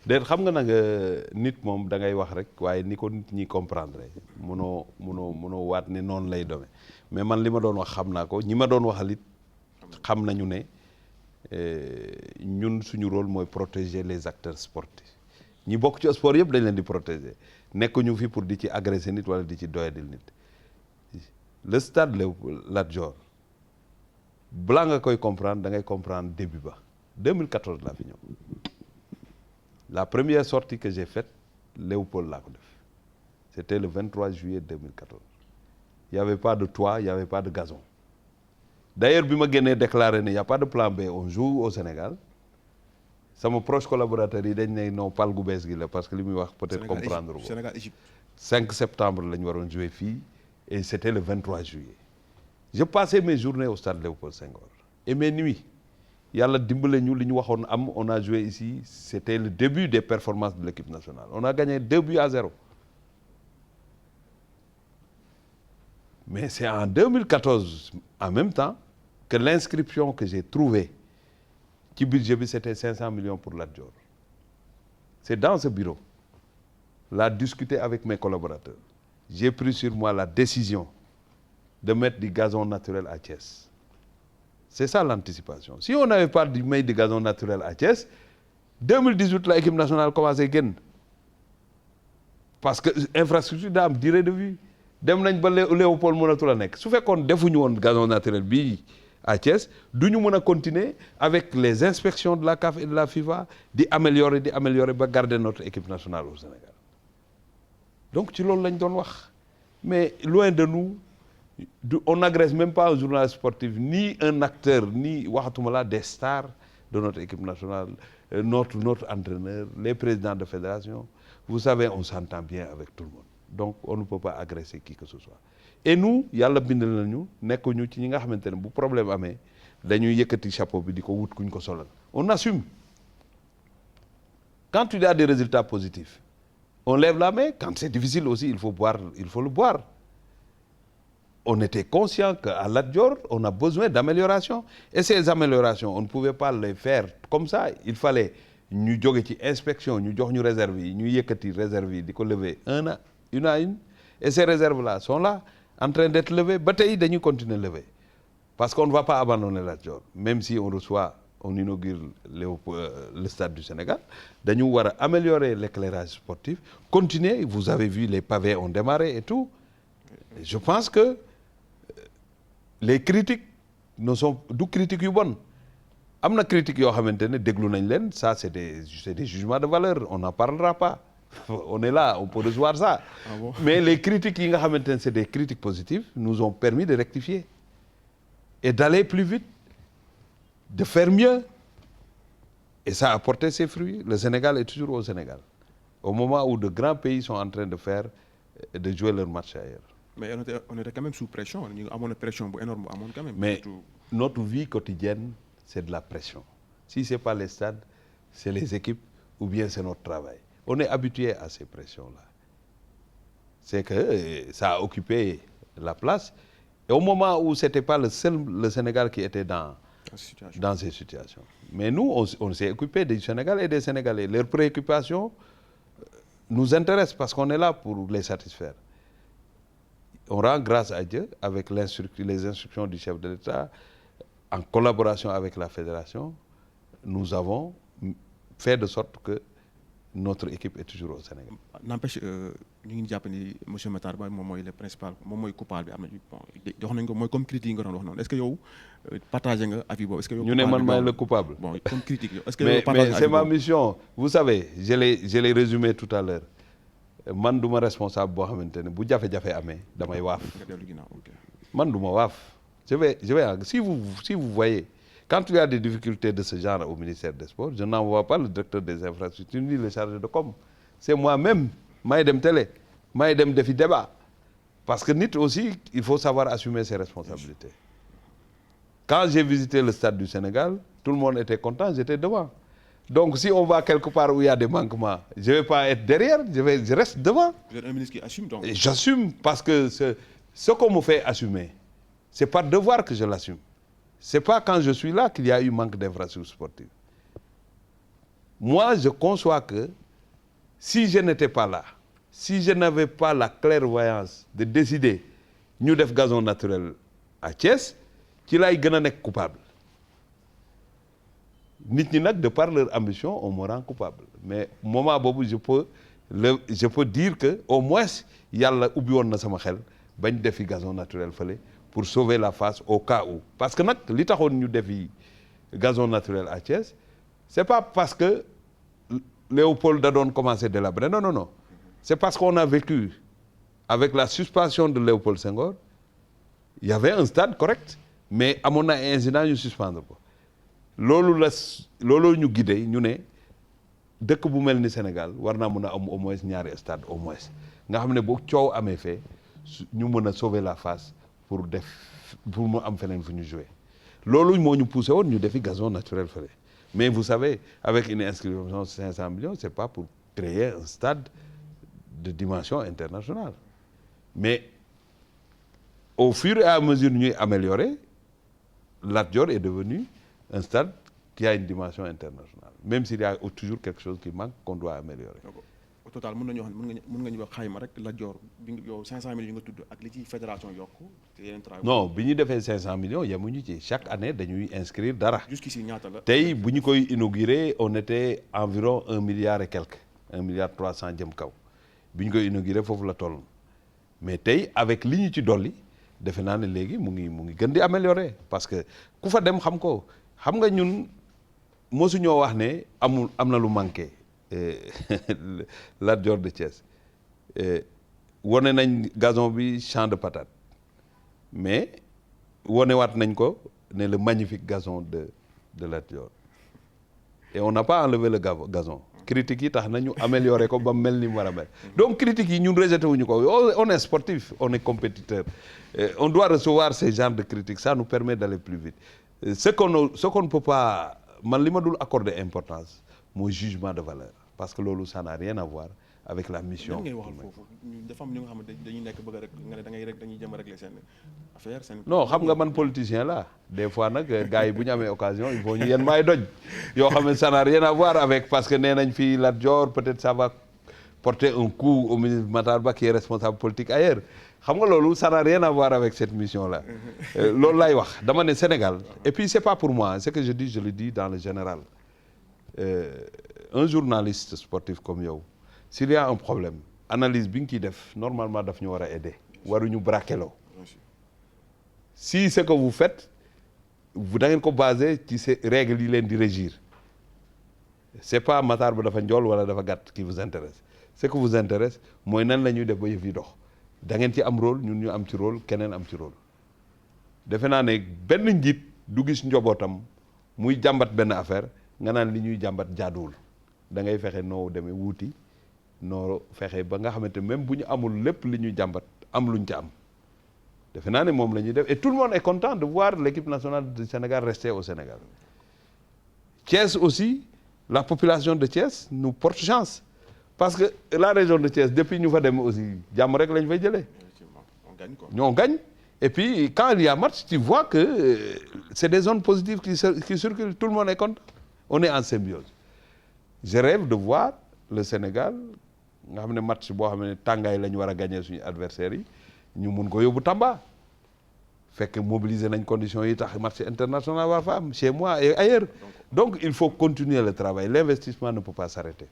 déet xam nga nag nit moom da ngay wax rek waaye ni ko nit ñi comprendre mënoo waat ne noonu lay demee mais man li ma doon wax xam naa ko ñi ma doon waxal it xam nañu ne ñun suñu rôle mooy protéger les acteurs sportifs ñi bokk ci sport yëpp dañ leen di protéger nekkuñu fi pour di ci agresser nit wala di ci doyadil nit le stade Lat Dior balaa nga koy comprendre da ngay comprendre début ba 2014 laa fi ñëw la première sortie que j'ai faite Léopold laa ko def c'était le 23 juillet 2014 il y avait pas de toit il y avait pas de gazon d'ailleurs bi ma génnee déclaré ne y a pas de plan B on joue au Sénégal sama proche collaborateur yi dañ ne non pal gu bees gi la parce que li muy wax peut-être comprendre ko Sénégal Égypte 5 septembre la ñu waroon jouer fii et c'était le 23 juillet je passais mes journées au stade Léopold Senghor et mes nuits yàlla dimbale ñu li ñu waxoon am on a joué ici c'était le début des performances de l'équipe nationale on a gagné 2-0 mais c'est en 2014 en même temps que l'inscription que j'ai trouvée ci budget bi c'était 500 millions pour Lat Dior c'est dans ce bureau là discuter avec mes collaborateurs j'ai pris sur moi la décision de mettre du gazon naturel à Thiès c'est ça l'anticipation si on n'avait pas mis du gazon naturel à Thiès 2018 la équipe nationale commencé génn parce que infrastructure daa am durée de vie dem nañ ba Léopold mënatul a nekk su fekkoon defuñu woon gazon naturel bii à Thiès du ñu mën a continuer avec les inspections de la CAF et de la FIFA di améliorer ba garder notre équipe nationale au Sénégal donc ci loolu lañ doon wax mais loin de nous on n'agresse même pas un journaliste sportif ni un acteur ni waxatuma la des stars de notre équipe nationale notre entraîneur les présidents de fédération vous savez on s'entend bien avec tout le monde donc on ne peut pas agresser qui que ce soit et nous yàlla bindal nañu nekkuñu ci ñi nga xamante ne bu problème amee dañuy yëkkati chapeau bi di ko wut kuñ ko solal on assume quand il y a des résultats positifs on lève la main quand c'est difficile aussi il faut le boire on était conscient qu'à Lat Dior on a besoin d'amélioration et ces améliorations on ne pouvait pas les faire comme ça il fallait ñu jóge ci inspection ñu jox ñu réserve yi ñu yëkkati réserve yi di ko lever une à une et ces réserves là sont là en train d'être levées ba tey dañuy continuer lever parce qu'on ne va pas abandonner Lat Dior même si on inaugure le stade du Sénégal dañu war a améliorer l'éclairage sportif continuer vous avez vu les pavés ont démarré et tout et je pense que les critiques ne sont du critiques yu bon am na critiques yoo xamante ne déglu nañ leen ça c'est des jugements de valeur on n'en parlera pas on est là on peut recevoir ça mais les critiques yi nga xamante ne c'est des critiques positives nous ont permis de rectifier et d'aller plus vite de faire mieux et ça a porté ses fruits le Sénégal est toujours au Sénégal au moment où de grands pays sont en train de jouer leur match ailleurs. Mais on était quand même sous pression ñu amoon pression bu énorme bu amoon quand même. Mais notre vie quotidienne c'est de la pression si c'est pas les stades c'est les équipes ou bien c'est notre travail on est habitué à ces pressions-là c'est que ça a occupé la place et au moment où c'était pas le Sénégal qui était dans ces situations mais nous on s'est occupé du Sénégal et des Sénégalais leurs préoccupations nous intéressent parce qu'on est là pour les satisfaire on rend grâce à Dieu avec les instructions du chef de l'État en collaboration avec la fédération nous avons fait de sorte que notre équipe est toujours au Sénégal. N'empêche ñu ngi jàpp ni monsieur Matar Ba moom mooy le principal moom mooy coupable bi am na bon jox nañ ko mooy comme critique yi nga doon wax noonu est-ce que yow partagé nga avis boobu est-ce que yow ñu ne man maay le coupable. Bon comme critique yow est-ce que yow partagé mais c'est ma mission vous savez je l'ai résumé tout à l'heure man du ma responsable boo xamante ne bu jafe-jafe amee damay waaf man du ma waaf je vais si vous voyez quand il y a des difficultés de ce genre au ministère des Sports je n'envoie pas le directeur des infrastructures ni le chargé de com c'est moi-même maay dem télé maay dem defi débat parce que nit aussi il faut savoir assumer ses responsabilités quand j'ai visité le stade du Sénégal tout le monde était content j'étais devant donc si on va quelque part où il y a des manquements je vais pas être derrière je reste devant. Vous êtes un ministre qui assume donc. Et j'assume parce que ce qu'on me fait assumer c'est par devoir que je l'assume c'est pas quand je suis là qu'il y a eu manque d'infrastructures sportives moi je conçois que si je n'étais pas là, si je n'avais pas la clairvoyance de décider ñu def gazon naturel à Thiès ci laay gën a nekk coupable nit ñi nag de par leur ambition on me rend coupable mais moment boobu je peux dire que au moins yàlla ubbi woon na sama xel bañ defi gazon naturel fële pour sauver la face au cas où parce que nag li taxoon ñu defi gazon naturel à Thiès c'est pas parce que Léopold da doon commencer délabrer non c'est parce qu'on a vécu avec la suspension de Léopold Senghor il y avait un stade correct mais amoon na incident ñu suspendre ko loolu ñu guidé ñu ne dëkk bu mel ni Sénégal war naa mën a am au moins ñaari stade au moins nga xam ne bu coow amee fee ñu mën a sauver la face pour mu am feneen fu ñu jouer loolu moo ñu poussé woon ñu defi gazon naturel fële mais vous savez avec une inscription de 500 millions c'est pas pour créer un stade de dimension internationale mais au fur et à mesure ñuy améliorer Lat Dior est devenu un stade qui a une dimension internationale même s'il y a toujours quelque chose qui manque qu'on doit améliorer. Donc, au total mën nañu wax mën nga ñu wax xayma rek Lat Dior bi yow 500 millions yi nga tudd ak li ci fédération yokku te yeneen travail. Non bi ñu defee 500 millions yemuñu ci chaque année dañuy inscrire dara. Jusqu'ici ñaata la. tey bu ñu koy inauguré on était environ 1 milliard et quelque 1 milliard 300 jëm kaw bi ñu koy inauguré foofu la toll mais tey avec li ñu ci dolli defe naa ne léegi mu ngi gën di améliorer parce que ku fa dem xam ko xam nga ñun mosuñoo wax ne am na lu manqué Lat Dior de Thiès wone nañ gazon bi champ de patate mais wonewaat nañ ko ne le magnifique gazon de Lat Dior et on n'a pas enlevé le gazon critiques yi tax nañu améliorer ko ba mel ni mu war a mel donc critiques yi ñun rejeté wuñu ko on est sportif on est compétiteur on doit recevoir ces genres de critiques ça nous permet d'aller plus vite ce qu'on ne peut pas man li ma dul accorder importance mooy jugement de valeur parce que loolu ça n'a rien à voir avec la mission. ngay waxal foofu dafa am ñu nga xam ne dañuy nekk bëgg rek nga ne dañuy jëm a régler seen affaire seen. non xam nga man politicien la des fois nag gars yi bu ñu amee occasion il faut ñu yenn maay doj yoo xam ne ça n'a rien à voir avec parce que nee nañ fii Lat Dior peut-être ça va porter un coup au ministre Matar Ba qui est responsable politique ailleurs xam nga loolu ça n'a rien à voir avec cette mission là loolu laay wax dama ne Sénégal et puis c'est pas pour moi ce que je dis je le dis dans le général un journaliste sportif comme yow s'il y a un problème analyse bi nga ciy def normalement daf ñu war a aider waruñu braqueloo si ce que vous faites da ngeen ko basé ci ces règles yi leen di régir c'est pas Matar Ba dafa njool wala dafa gàtt qui vous intéresse ce que vous intéresse mooy nan la ñuy def ba yëf yi dox da ngeen ci am rôle ñun ñu am ci rôle keneen am ci rôle defe naa ne benn njiit du gis njobootam muy jàmbat benn affaire nga naan li ñuy jàmbat jaaduwul da ngay fexe noo demee wuuti noo fexe ba nga xamante même bu ñu amul lépp li ñuy jàmbat am luñ ci am defe naa ne moom la ñuy def et tout le monde est content de voir l'équipe nationale du Sénégal rester au Sénégal Thiès aussi la population de Thiès nous porte chance parce que la région de Thiès depuis ñu fa dem aussi jàmm rek lañ fay jëlee ñoo gagne et puis quand il y a match tu vois que c'est des zones positives qui circulent tout le monde est content on est en symbiose je rêve de voir le Sénégal nga xam ne match boo xam ne tàngaay la ñu war a gagner suñu adversaires yi ñu mun ko yóbbu Tamba fekk mobiliser nañ conditions yi tax match international war fa am chez moi et ailleurs donc il faut continuer le travail l'investissement ne peut pas s'arrêter.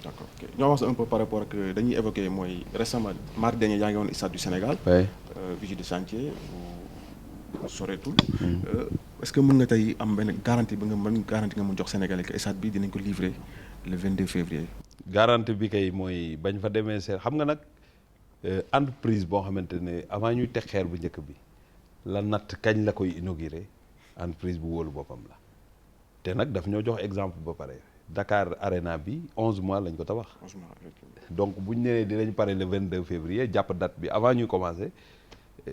D'accord ok ñoo wax un peu par rapport ak dañuy évoquer mooy récemment mardi dernier yaa ngi woon stade du Sénégal. oui visite de chantier bu soreetul. est-ce que mën nga tey am benn garantie ba nga mën garantie nga mën jox Sénégalais que stade bi dinañ ko livrer le 22 février. garantie bi kay mooy bañ fa demee seen xam nga nag entreprise boo xamante ne avant ñuy teg xeer bu njëkk bi la natt kañ la koy inaugurer entreprise bu wóolu boppam la te nag daf ñoo jox exemple ba pare Dakar Arena bi 11 mois lañ ko tabax. 11 mois effectivement. donc bu ñu nee dinañ pare le 22 février jàpp date bi avant ñuy commencer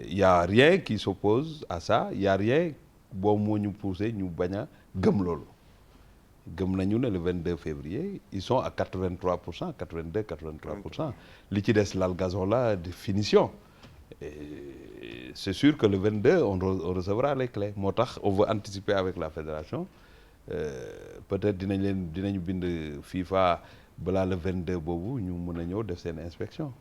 y a rien qui s'oppose à ça y a rien boo moo ñu poussé ñu bañ a gëm loolu gëm nañu ne le 22 février ils sont à 83% 82 83% li ci des lal gazon la de finition et c'est sûr que le 22 on recevra les clés moo tax on veut anticiper avec la fédération peut-être dinañu bind FIFA balaa le 22 boobu ñu mën a ñëw def seen inspection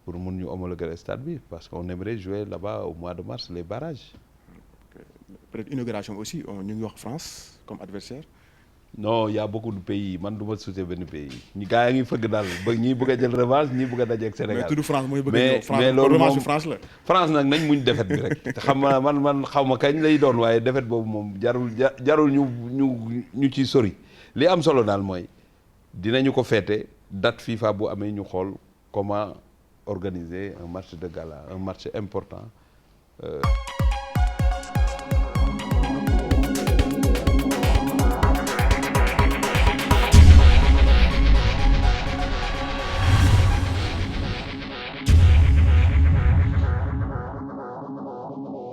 pour mun ñu homologuer stade bi parce qu'on aimerait jouer là-bas au mois de mars les barrages. Peut-être inauguration aussi ñu ngi wax France comme adversaire. Non, il y a beaucoup de pays man du ma souhaiter benn pays ñi gars yi ngi fëgg daal ba ñii bëgg a jël revanche ñii bëgg a daje ak Sénégal. mais tudd France mooy bëgg a ñëw mais loolu moom France la. France nag nañ muñ défaite bi rek te xam nga man xaw ma kañ lay doon waaye défaite boobu moom jarul ñu ciy sori li am solo daal mooy dinañu ko féete date FIFA bu amee ñu xool comment organiser un match de gala un match important.